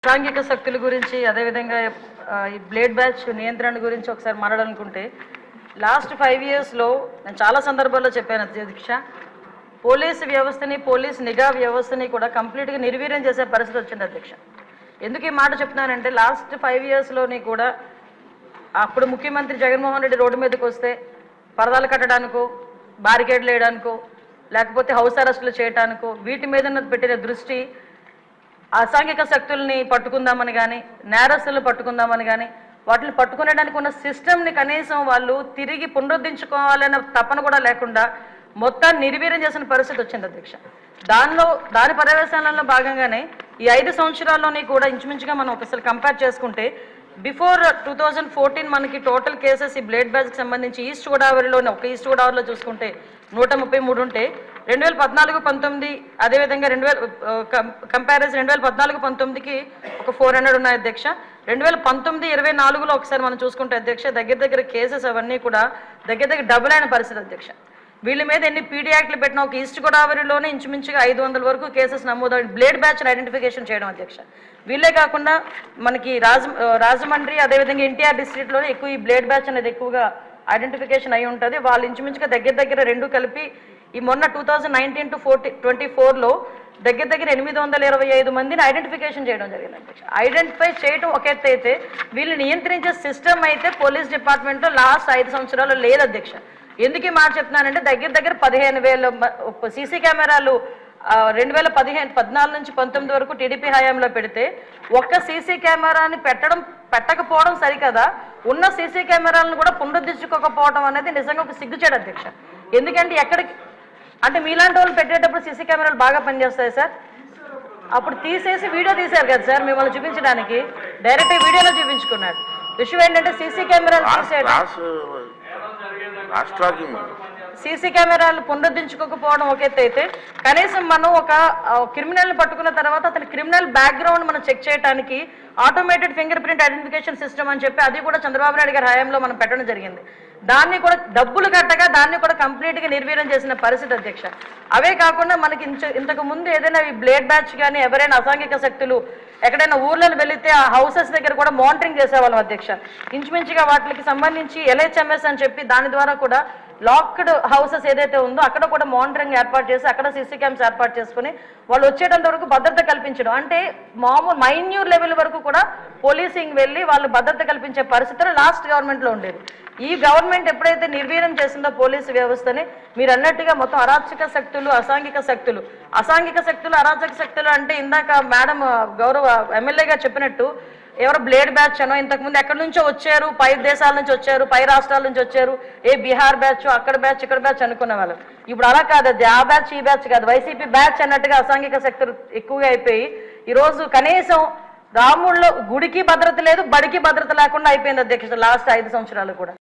సాంఘిక శక్తుల గురించి అదేవిధంగా ఈ బ్లేడ్ బ్యాచ్ నియంత్రణ గురించి ఒకసారి మాట్లాడాలనుకుంటే లాస్ట్ 5 ఇయర్స్లో నేను చాలా సందర్భాల్లో చెప్పాను అధ్యక్ష, పోలీసు వ్యవస్థని పోలీస్ నిఘా వ్యవస్థని కూడా కంప్లీట్గా నిర్వీర్యం చేసే పరిస్థితి వచ్చింది అధ్యక్ష. ఎందుకు ఈ మాట చెప్తున్నానంటే లాస్ట్ 5 ఇయర్స్లోని కూడా అప్పుడు ముఖ్యమంత్రి జగన్మోహన్ రెడ్డి రోడ్డు మీదకి వస్తే పరదాలు కట్టడానికో బారికేడ్లు వేయడానికో లేకపోతే హౌస్ అరెస్టులు చేయడానికో వీటి మీద పెట్టిన దృష్టి అసాంఘిక శక్తుల్ని పట్టుకుందామని కానీ నేరస్తులు పట్టుకుందామని కానీ వాటిని పట్టుకునేడానికి ఉన్న సిస్టమ్ని కనీసం వాళ్ళు తిరిగి పునరుద్ధరించుకోవాలనే తపన కూడా లేకుండా మొత్తాన్ని నిర్వీర్యం చేసిన పరిస్థితి వచ్చింది అధ్యక్ష. దాని పర్యవేక్షణలో భాగంగానే ఈ 5 సంవత్సరాల్లోని కూడా ఇంచుమించుగా మనం ఒకసారి కంపేర్ చేసుకుంటే బిఫోర్ 2014 మనకి టోటల్ కేసెస్ ఈ బ్లేడ్ బ్యాచ్కి సంబంధించి ఈస్ట్ గోదావరిలోనే ఒక ఈస్ట్ గోదావరిలో చూసుకుంటే 133 ఉంటే 2014-19 అదేవిధంగా కంపారిజన్ 2014-19కి ఒక 400 ఉన్నాయి అధ్యక్ష. 2019-24లో ఒకసారి మనం చూసుకుంటే అధ్యక్ష దగ్గర కేసెస్ అవన్నీ కూడా దగ్గర డబుల్ అయిన పరిస్థితి అధ్యక్ష. వీళ్ళ మీద ఎన్ని పీడీ యాక్ట్లు పెట్టినా ఒక ఈస్ట్ గోదావరిలోనే ఇంచుమించుగా 500 వరకు కేసెస్ నమోదు బ్లేడ్ బ్యాచ్ని ఐడెంటిఫికేషన్ చేయడం అధ్యక్ష. వీళ్ళే కాకుండా మనకి రాజమండ్రి అదేవిధంగా ఎన్టీఆర్ డిస్ట్రిక్ట్లోనే ఎక్కువ ఈ బ్లేడ్ బ్యాచ్ అనేది ఎక్కువగా ఐడెంటిఫికేషన్ అయి ఉంటుంది. వాళ్ళు ఇంచుమించుగా దగ్గర రెండు కలిపి ఈ మొన్న 2019-24లో దగ్గర 825 మందిని ఐడెంటిఫికేషన్ చేయడం జరిగింది అధ్యక్ష. ఐడెంటిఫై చేయడం ఒక ఎత్తు అయితే వీళ్ళు నియంత్రించే సిస్టమ్ అయితే పోలీస్ డిపార్ట్మెంట్లో లాస్ట్ 5 సంవత్సరాలు లేదు అధ్యక్ష. ఎందుకు ఈ మాట చెప్తున్నానంటే దగ్గర 15,000 సీసీ కెమెరాలు 2014-19 వరకు టీడీపీ హయాంలో పెడితే ఒక్క సీసీ కెమెరాని పెట్టకపోవడం సరికదా ఉన్న సీసీ కెమెరాలను కూడా పునరుద్ధరించుకోకపోవడం అనేది నిజంగా ఒక సిగ్గుచేడు అధ్యక్ష. ఎందుకంటే అంటే మీలాంటి వాళ్ళు పెట్టేటప్పుడు సీసీ కెమెరాలు బాగా పనిచేస్తాయి సార్. అప్పుడు తీసేసి వీడియో తీశారు కదా సార్ మిమ్మల్ని చూపించడానికి, డైరెక్ట్ వీడియోలో చూపించుకున్నాడు. విషయం ఏంటంటే సీసీ కెమెరాలు తీసేయడం సీసీ కెమెరాలు పునరుద్ధరించుకోకపోవడం ఒక ఎత్తు అయితే కనీసం మనం ఒక క్రిమినల్ని పట్టుకున్న తర్వాత అతని క్రిమినల్ బ్యాక్గ్రౌండ్ మనం చెక్ చేయడానికి automated finger print identification system అని చెప్పి అది కూడా చంద్రబాబు నాయుడు గారి హయాంలో మనం పెట్టడం జరిగింది. దాన్ని కూడా డబ్బులు కట్టగా దాన్ని కూడా కంప్లీట్గా నిర్వీర్యం చేసిన పరిస్థితి అధ్యక్ష. అవే కాకుండా మనకి ఇంతకు ముందు ఏదైనా ఈ బ్లేడ్ బ్యాచ్ కానీ ఎవరైనా అసాంఘిక శక్తులు ఎక్కడైనా ఊర్లను వెళితే ఆ హౌసెస్ దగ్గర కూడా మానిటరింగ్ చేసేవాళ్ళం అధ్యక్ష. ఇంచుమించుగా వాటికి సంబంధించి LHMS అని చెప్పి దాని ద్వారా కూడా లాక్డ్ హౌసెస్ ఏదైతే ఉందో అక్కడ కూడా మానిటరింగ్ ఏర్పాటు చేసి అక్కడ సీసీ క్యామ్స్ ఏర్పాటు చేసుకుని వాళ్ళు వచ్చేటంత వరకు భద్రత కల్పించడం, అంటే మామూలు మైన్యూర్ లెవెల్ వరకు కూడా పోలీసింగ్ వెళ్ళి వాళ్ళు భద్రత కల్పించే పరిస్థితులు లాస్ట్ గవర్నమెంట్లో ఉండేది. ఈ గవర్నమెంట్ ఎప్పుడైతే నిర్వీర్యం చేసిందో పోలీసు వ్యవస్థని మీరు అన్నట్టుగా మొత్తం అరాచక శక్తులు అసాంఘిక శక్తులు అరాచక శక్తులు అంటే ఇందాక మేడం గౌరవ ఎమ్మెల్యేగా చెప్పినట్టు ఎవరు బ్లేడ్ బ్యాచ్ అనో ఇంతకుముందు ఎక్కడి నుంచో వచ్చారు, పై దేశాల నుంచి వచ్చారు, పై రాష్ట్రాల నుంచి వచ్చారు, బీహార్ బ్యాచ్ అక్కడ బ్యాచ్ ఇక్కడ బ్యాచ్ అనుకునే వాళ్ళు. ఇప్పుడు అలా కాదు, అది ఆ బ్యాచ్ ఈ బ్యాచ్ కాదు, వైసీపీ బ్యాచ్ అన్నట్టుగా అసాంఘిక శక్తులు ఎక్కువగా అయిపోయి ఈరోజు కనీసం రాముల్లో గుడికి భద్రత లేదు, బడికి భద్రత లేకుండా అయిపోయింది అధ్యక్ష లాస్ట్ 5 సంవత్సరాలు కూడా.